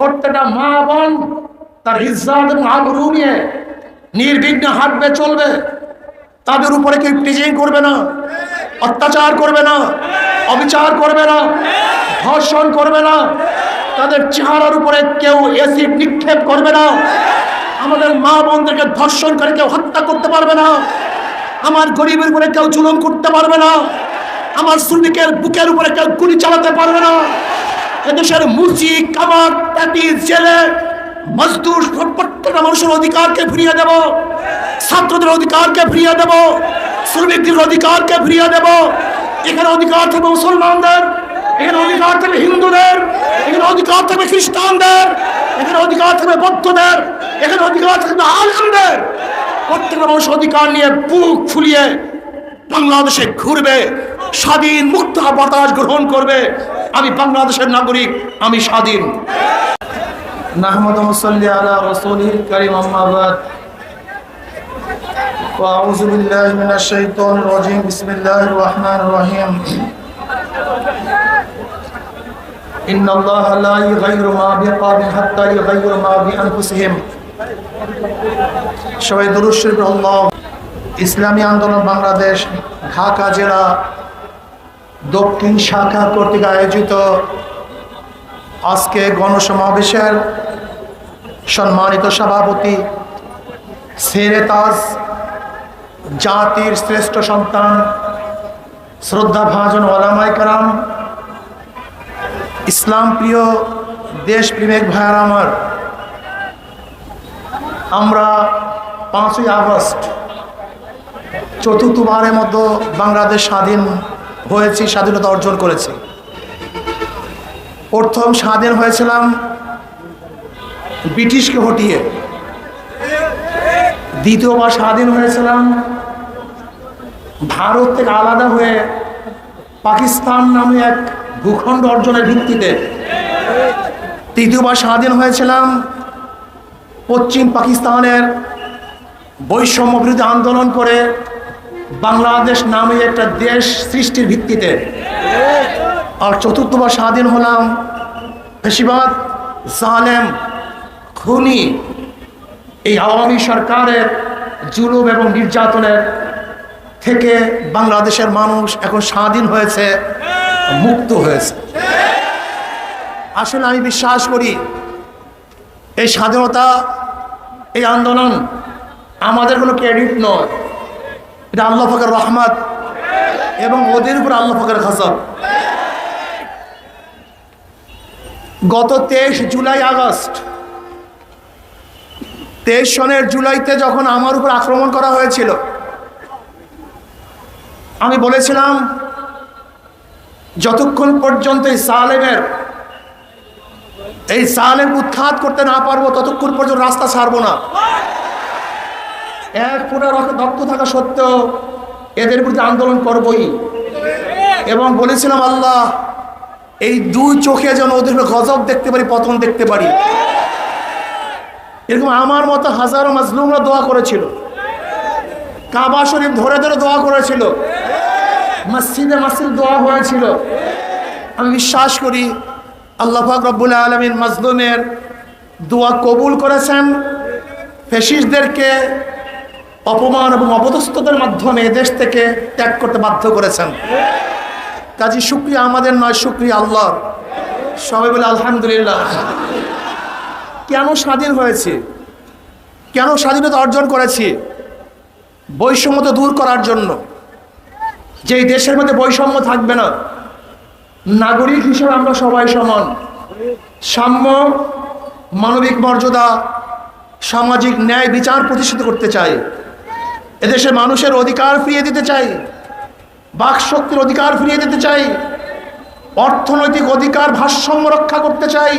প্রত্যেকটা মা বোন তার ইজ্জত এবং আবরু নিয়ে নির্বিঘ্নে হাঁটবে, চলবে। তাদের উপরে কেউ টিজিং করবে না, অত্যাচার করবে না, অবিচার করবে না, ধর্ষণ করবে না, তাদের চেহারার উপরে কেউ অ্যাসিড নিক্ষেপ করবে না। আমাদের মা বোনদেরকে ধর্ষণ করে কেউ হত্যা করতে পারবে না। আমার গরিবের উপরে কেউ জুলুম করতে পারবে না। আমার শ্রমিকের বুকের উপরে কেউ গুলি চালাতে পারবে না। এদেশের মুচি, কামার, তাঁতি, জেলে, মজদুর প্রত্যেকটা মানুষের অধিকারকে ফিরিয়ে দেব। ছাত্রদের অধিকারকে ফিরিয়ে দেব, শ্রমিকদের অধিকারকে ফিরিয়ে দেব। এখানে অধিকার থাকবে মুসলমানদের, এখানে অধিকার থাকবে হিন্দুদের, এখানে অধিকার থাকবে খ্রিস্টানদের, এখানে অধিকার থাকবে বৌদ্ধদের, এখানে অধিকার থাকবে আলেমদের। প্রত্যেকটা মানুষ অধিকার নিয়ে বুক ফুলিয়ে বাংলাদেশে ঘুরবে, স্বাধীন মুক্ত বাতাস গ্রহণ করবে। আমি বাংলাদেশের নাগরিক, আমি স্বাধীন। নাহমাদু ওয়া সাল্লি আলা রাসূলিল কারীম, আম্মা বাদ। আউযু বিল্লাহি মিনাশ শাইতানির রাজীম। বিসমিল্লাহির রহমানির রহিম। ইন্নাল্লাহা লা ইউগাইয়িরু মা বিকওমিন হাত্তা ইউগাইয়িরু মা বিআনফুসিহিম। সবাই দুরূদ শরীফ আল্লাহ। ইসলামী আন্দোলন বাংলাদেশ ঢাকা জেলা দক্ষিণ শাখা কর্তৃক আয়োজিত আজকে গণসমাবেশের সম্মানিত সভাপতি, শেরে তাজ, জাতির শ্রেষ্ঠ সন্তান, শ্রদ্ধা ভাজন ওলামায়ে কেরাম, ইসলাম প্রিয় দেশ প্রেমিক ভাইয়ারা আমার, আমরা 5ই আগস্ট চতুর্থবারের মতো বাংলাদেশ স্বাধীন হয়েছি, স্বাধীনতা অর্জন করেছি। প্রথম স্বাধীন হয়েছিলাম ব্রিটিশকে হটিয়ে, দ্বিতীয়বার স্বাধীন হয়েছিলাম ভারত থেকে আলাদা হয়ে পাকিস্তান নামে এক ভূখণ্ড অর্জনের ভিত্তিতে, তৃতীয়বার স্বাধীন হয়েছিলাম পশ্চিম পাকিস্তানের বৈষম্য বিরোধী আন্দোলন করে বাংলাদেশ নামে একটা দেশ সৃষ্টির ভিত্তিতে। আর চতুর্থবার স্বাধীন হলাম ফ্যাসিবাদ, জালেম, খুনি এই আওয়ামী সরকারের জুলুম এবং নির্যাতনের থেকে বাংলাদেশের মানুষ এখন স্বাধীন হয়েছে, মুক্ত হয়েছে। আসলে আমি বিশ্বাস করি এই স্বাধীনতা, এই আন্দোলন আমাদের কোনো ক্রেডিট নয়, এটা আল্লাহ পাকের রহমত এবং ওদের উপর আল্লাহ পাকের গজব। গত 23 জুলাই আগস্ট 23 সনের জুলাইতে যখন আমার উপর আক্রমণ করা হয়েছিল, আমি বলেছিলাম যতক্ষণ পর্যন্ত এই সালেম উৎখাত করতে না পারবো ততক্ষণ পর্যন্ত রাস্তা ছাড়বো না। এক পুরো রক্ত থাকা সত্ত্বেও এদের বিরুদ্ধে আন্দোলন করবই। এবং বলেছিলাম আল্লাহ এই দুই চোখে যেন ওদের গজব দেখতে পারি, পতন দেখতে পারি। এরকম আমার মতো হাজারো মাজলুমরা দোয়া করেছিল, কাবা শরীফ ধরে ধরে দোয়া করেছিল, মসজিদে মসজিদ দোয়া হয়েছিল। আমি বিশ্বাস করি আল্লাহ পাক রব্বুল আলামিন মাজলুমের দোয়া কবুল করেছেন, ফ্যাসিস্টদেরকে অপমান এবং অপদস্থতার মাধ্যমে দেশ থেকে ত্যাগ করতে বাধ্য করেছেন। কাজী শুকরিয়া আমাদের নয়, শুকরিয়া আল্লাহ। সবাই বলে আলহামদুলিল্লাহ। কেন স্বাধীন হয়েছে, কেন স্বাধীনতা অর্জন করেছি? বৈষম্য দূর করার জন্য। যেই দেশের মধ্যে বৈষম্য থাকবে না, নাগরিক হিসেবে আমরা সবাই সমান, সাম্য, মানবিক মর্যাদা, সামাজিক ন্যায় বিচার প্রতিষ্ঠিত করতে চাই। এদেশের মানুষের অধিকার ফিরিয়ে দিতে চাই, বাক শক্তির অধিকার ফিরিয়ে দিতে চাই, অর্থনৈতিক অধিকার ভারসাম্য রক্ষা করতে চাই।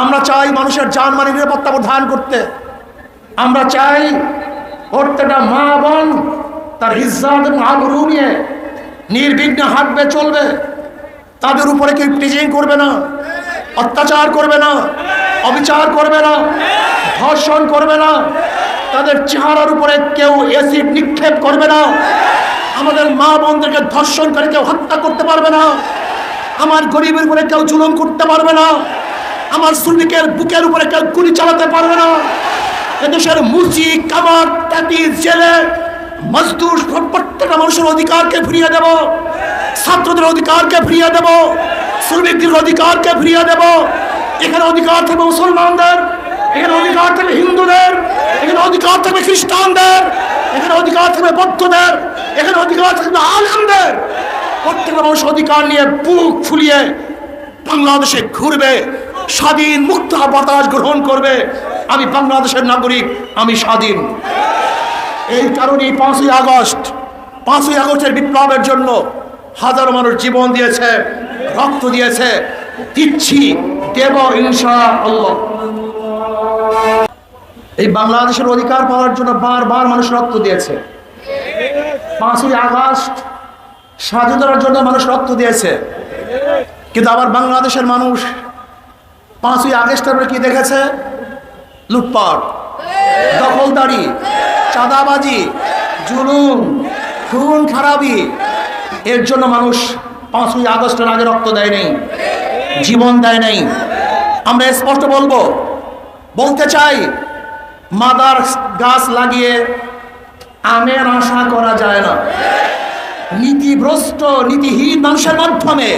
আমরা চাই মানুষের জানমালের নিরাপত্তা প্রদান করতে। আমরা চাই প্রত্যেকটা মা বোন তার ইজ্জত এবং আবরু নিয়ে নির্বিঘ্নে হাঁটবে, চলবে। তাদের উপরে কেউ টিজিং করবে না, অত্যাচার করবে না, অবিচার করবে না, ধর্ষণ করবে না, তাদের চেহারার উপরে কেউ অ্যাসিড নিক্ষেপ করবে না। আমাদের মা বোনদেরকে ধর্ষণ করে কেউ হত্যা করতে পারবে না। আমার গরিবের উপরে কেউ জুলুম করতে পারবে না। আমার শ্রমিকের বুকের উপরে কেউ গুলি চালাতে পারবে না। এদেশের মুচি কামার তাঁতি জেলে মজদুর প্রত্যেকটা মানুষের অধিকারকে ফিরিয়ে দেব, ছাত্রদের অধিকারকে ফিরিয়ে দেব, শ্রমিকদের অধিকারকে ফিরিয়ে দেব। এখানে অধিকার থাকবে মুসলমানদের, এখানে অধিকার থাকবে হিন্দুদের, এখানে অধিকার থাকবে খ্রিস্টানদের, এখানে অধিকার থাকবে বৌদ্ধদের, এখানে অধিকার থাকবে আলেমদের। প্রত্যেকটা মানুষ অধিকার নিয়ে বুক ফুলিয়ে বাংলাদেশে ঘুরবে, স্বাধীন মুক্ত বাতাস গ্রহণ করবে। আমি বাংলাদেশের নাগরিক, আমি স্বাধীন। এই কারণেই 5ই আগস্টের বিপ্লবের জন্য হাজারো মানুষ জীবন দিয়েছে, রক্ত দিয়েছে, দিচ্ছি, দেব ইনশাআল্লাহ। এই বাংলাদেশের অধিকার পাওয়ার জন্য বারবার মানুষ রক্ত দিয়েছে। 5ই আগস্ট স্বাধীনতার জন্য মানুষ রক্ত দিয়েছে, কিন্তু আবার বাংলাদেশের মানুষ 5ই আগস্টের পরে কি দেখেছে? লুটপাট, দখলদারি, চাঁদাবাজি, জুলুম, খুন খারাপি। এর জন্য মানুষ 5ই আগস্টের আগে রক্ত দেয় নাই, জীবন দেয় নাই। আমরা স্পষ্ট বলতে চাই, মাদার গাছ লাগিয়ে আমের আশা করা যায় না। নীতিভ্রষ্ট নীতিহীন মানুষের মাধ্যমে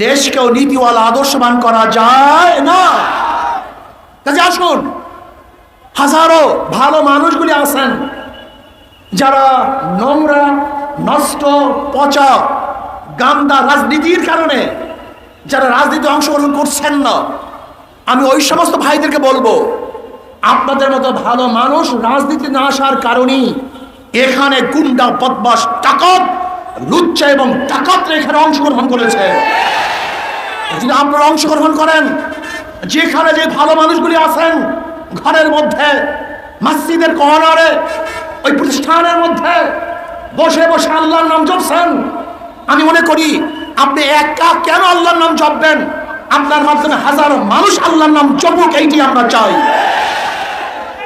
দেশকেও নীতিওয়ালা আদর্শবান করা যায় না। কাজে আসুন, হাজারো ভালো মানুষগুলি আছেন যারা নোংরা, নষ্ট, পচা, গান্দা রাজনীতির কারণে যারা রাজনীতি অংশগ্রহণ করছেন না, আমি ওই সমস্ত ভাইদেরকে বলবো, আপনাদের মতো ভালো মানুষ রাজনীতি না আসার কারণেই এখানে গুন্ডা, বদমাশ, ডাকাত, লুচ্চা এবং ডাকাতরা এখানে অংশগ্রহণ করেছে। যদি আপনারা অংশগ্রহণ করেন, যেখানে যে ভালো মানুষগুলি আছেন ঘরের মধ্যে, মসজিদের কর্নারে, ওই প্রতিষ্ঠানের মধ্যে বসে বসে আল্লাহর নাম জপছেন, আমি মনে করি আপনি একা কেন আল্লাহর নাম জপবেন? আপনার মাধ্যমে হাজারো মানুষ আল্লাহর নাম জপুক, এইটি আমরা চাই।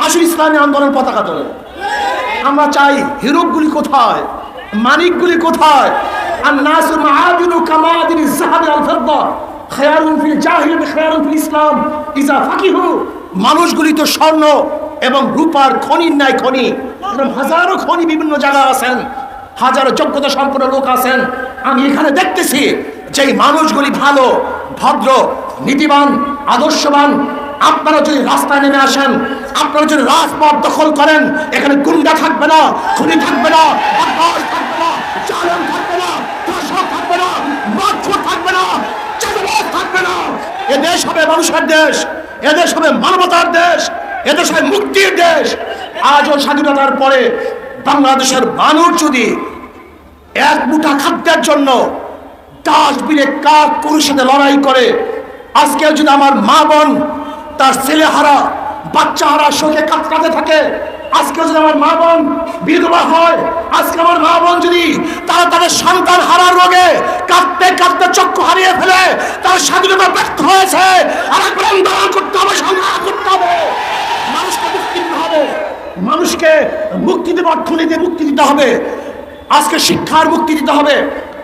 আসুন ইসলামী আন্দোলন পতাকা তোলে। আমরা চাই হিরোগুলি কোথায়, মানিকগুলি কোথায়? আর নাসু মাআদিনু কামাদিনি যাহাবি আল ফিদ্দা খায়রুন ফিল জাহিলিয়াতি খায়রুন ফিল ইসলাম ইজা ফাকিহু। মানুষগুলি তো স্বর্ণ এবং রূপার খনির ন্যায় খনি। এরকম হাজারো খনি বিভিন্ন জায়গায় আছেন, হাজারো যোগ্যতা সম্পন্ন লোক আছেন। আমি এখানে দেখতেছি যে মানুষগুলি ভালো, ভদ্র, নীতিবান, আদর্শবান। আপনারা যদি রাস্তায় নেমে আসেন, আপনারা যদি রাজপথ দখল করেন, এখানে গুন্ডা থাকবে না, খুনি থাকবে না, বদমাশ থাকবে না, জালেম থাকবে না, দোষর থাকবে না, মারধর থাকবে না, চাঁদাবাজ থাকবে না। এ দেশ হবে মানুষের দেশ, এদেশ হবে মানবতার দেশ, এদেশ হবে মুক্তির দেশ। আজও স্বাধীনতার পরে বাংলাদেশের মানুষ যদি এক মুঠা খাদ্যের জন্য ডাস্টবিনে কাক কুকুরের সাথে লড়াই করে, আজকে যদি আমার মা বোন তার ছেলে হারা, বাচ্চা হারা শোকে কাতরাতে থাকে, আজকে যদি আমার মা বোন বিধবা হয়, আজকে আমার মা বোন যদি তারা তাদের সন্তান হারার রোগে কাঁদতে কাঁদতে চক্ষু হারিয়ে ফেলে, তার স্বাধীনতা ব্যর্থ হয়েছে। আর একবার আন্দোলন করতে হবে, সংগ্রাম করতে হবে, মানুষকে মুক্তি দিতে হবে, মানুষকে মুক্তি দেবে, অর্থনীতি মুক্তি দিতে হবে, আজকে শিক্ষার মুক্তি দিতে হবে।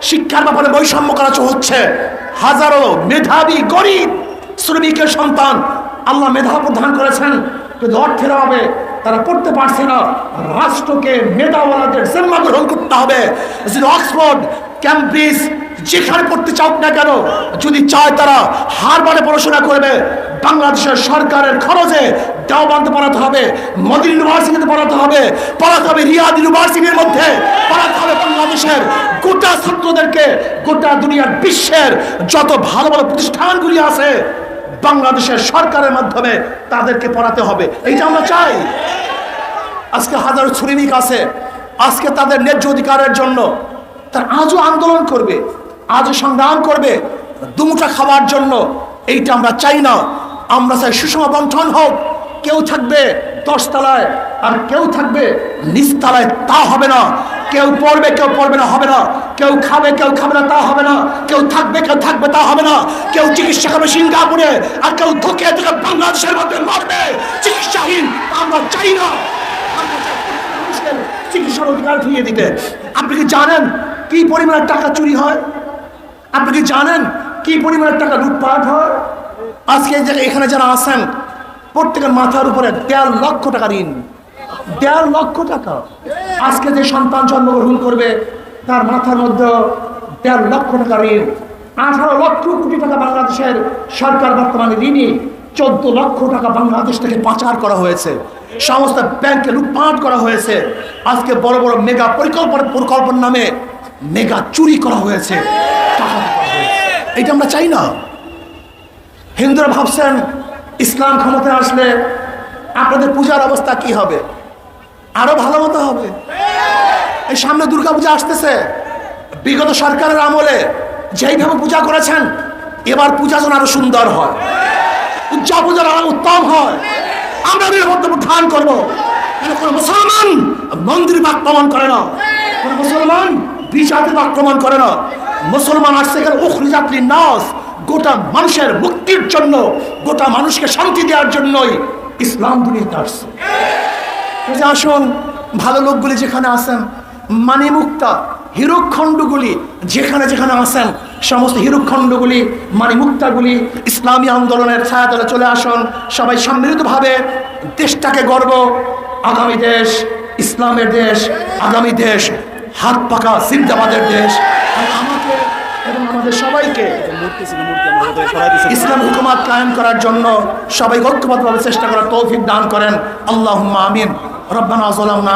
শিক্ষার ব্যাপারে বৈষম্য করা হচ্ছে। হাজারো মেধাবী গরিব শ্রমিকের সন্তান আল্লাহ মেধা প্রদান করেছেন, কিন্তু অর্থের অভাবে তারা পড়তে পারছে না। রাষ্ট্রকে মেধাওয়ালাদের জিম্মা গ্রহণ করতে হবে। যদি অক্সফোর্ড, ক্যামব্রিজ যেখানে পড়তে চাও না কেন, যদি চায় তারা হারবারে পড়াশোনা করবে, বাংলাদেশের সরকারের খরচে দেওবন্দে পড়াতে হবে, মদিনা ইউনিভার্সিটিতে পড়াতে হবে, রিয়াদ ইউনিভার্সিটির মধ্যে পড়াতে হবে। বাংলাদেশের গোটা ছাত্রদেরকে, গোটা দুনিয়ার বিশ্বের যত ভালো ভালো প্রতিষ্ঠানগুলি আছে বাংলাদেশের সরকারের মাধ্যমে তাদেরকে পড়াতে হবে। এইটা আমরা চাই। আজকে হাজারো শ্রমিক আছে, আজকে তাদের ন্যায্য অধিকারের জন্য তারা আজও আন্দোলন করবে, আজও সংগ্রাম করবে দুমুঠা খাওয়ার জন্য। এইটা আমরা চাই না। আমরা চাই সুষম বন্টন হোক। কেউ থাকবে 10 তলায় আর কেউ থাকবে নিচতলায়, তা হবে না। কেউ পড়বে কেউ পড়বে না, হবে না। কেউ খাবে কেউ খাবে না, তা হবে না। কেউ থাকবে কেউ থাকবে, তা হবে না। কেউ চিকিৎসা করবে সিঙ্গাপুরে আর কেউ ধুকে ধুকে বাংলাদেশের মধ্যে মরবে চিকিৎসাহীন, তা আমরা চাই না। আমরা চাই মানুষের চিকিৎসার অধিকার ফিরিয়ে দিতে। আপনি কি জানেন কি পরিমাণের টাকা চুরি হয়? আপনি কি জানেন কি পরিমাণের টাকা লুটপাট হয়? আজকে এখানে যারা আছেন প্রত্যেকের মাথার উপরে 1.5 লক্ষ টাকা ঋণ, 1.5 লক্ষ টাকা। আজকে যে সন্তান জন্মগ্রহণ করবে তার মাথার মধ্যে 1.5 লক্ষ টাকা ঋণ। 18 লক্ষ কোটি টাকা বাংলাদেশের সরকার বর্তমানে ঋণী। 14 লক্ষ টাকা বাংলাদেশ থেকে পাচার করা হয়েছে, সমস্ত ব্যাংকে লুটপাট করা হয়েছে। আজকে বড় বড় মেগা পরিকল্পনার নামে মেগা চুরি করা হয়েছে, টাকা করা হয়েছে। এটা আমরা চাই না। হিন্দুরা ভাবছেন ইসলাম ক্ষমতায় আসলে আপনাদের পূজার অবস্থা কি হবে, আরো ভালো মতো হবে। এই সামনে দুর্গাপূজা আসতেছে, বিগত সরকারের আমলে যেইভাবে পূজা করেছেন এবার পূজা যেন আরো সুন্দর হয়, পূজা আরো উত্তম হয়। আমরা বক্তব্য ধারণ করবো, কোন মুসলমান মন্দির আক্রমণ করে না, কোন মুসলমান বিচারের আক্রমণ করে না। মুসলমান আসছে এখানে উখরিজাতিন নাস, গোটা মানুষের মুক্তির জন্য, গোটা মানুষকে শান্তি দেওয়ার জন্যই ইসলাম দুনিয়াতে আসছে। আসুন ভালো লোকগুলি যেখানে আছেন, মানে মুক্তা হীরকখণ্ডগুলি যেখানে যেখানে আছেন, সমস্ত হীরকখণ্ডগুলি মানে মুক্তাগুলি ইসলামী আন্দোলনের ছায়াতলে চলে আসুন। সবাই সম্মিলিতভাবে দেশটাকে গর্ব, আগামী দেশ ইসলামের দেশ, আগামী দেশ হাত পাকা জিন্দাবাদের দেশ। আমাকে এবং আমাদের সবাইকে ইসলাম হুকুমাত কায়েম করার জন্য সবাই ঐক্যবদ্ধভাবে চেষ্টা করার তৌফিক দান করেন। আল্লাহুম্মা আমিন। রব্বানা যালামনা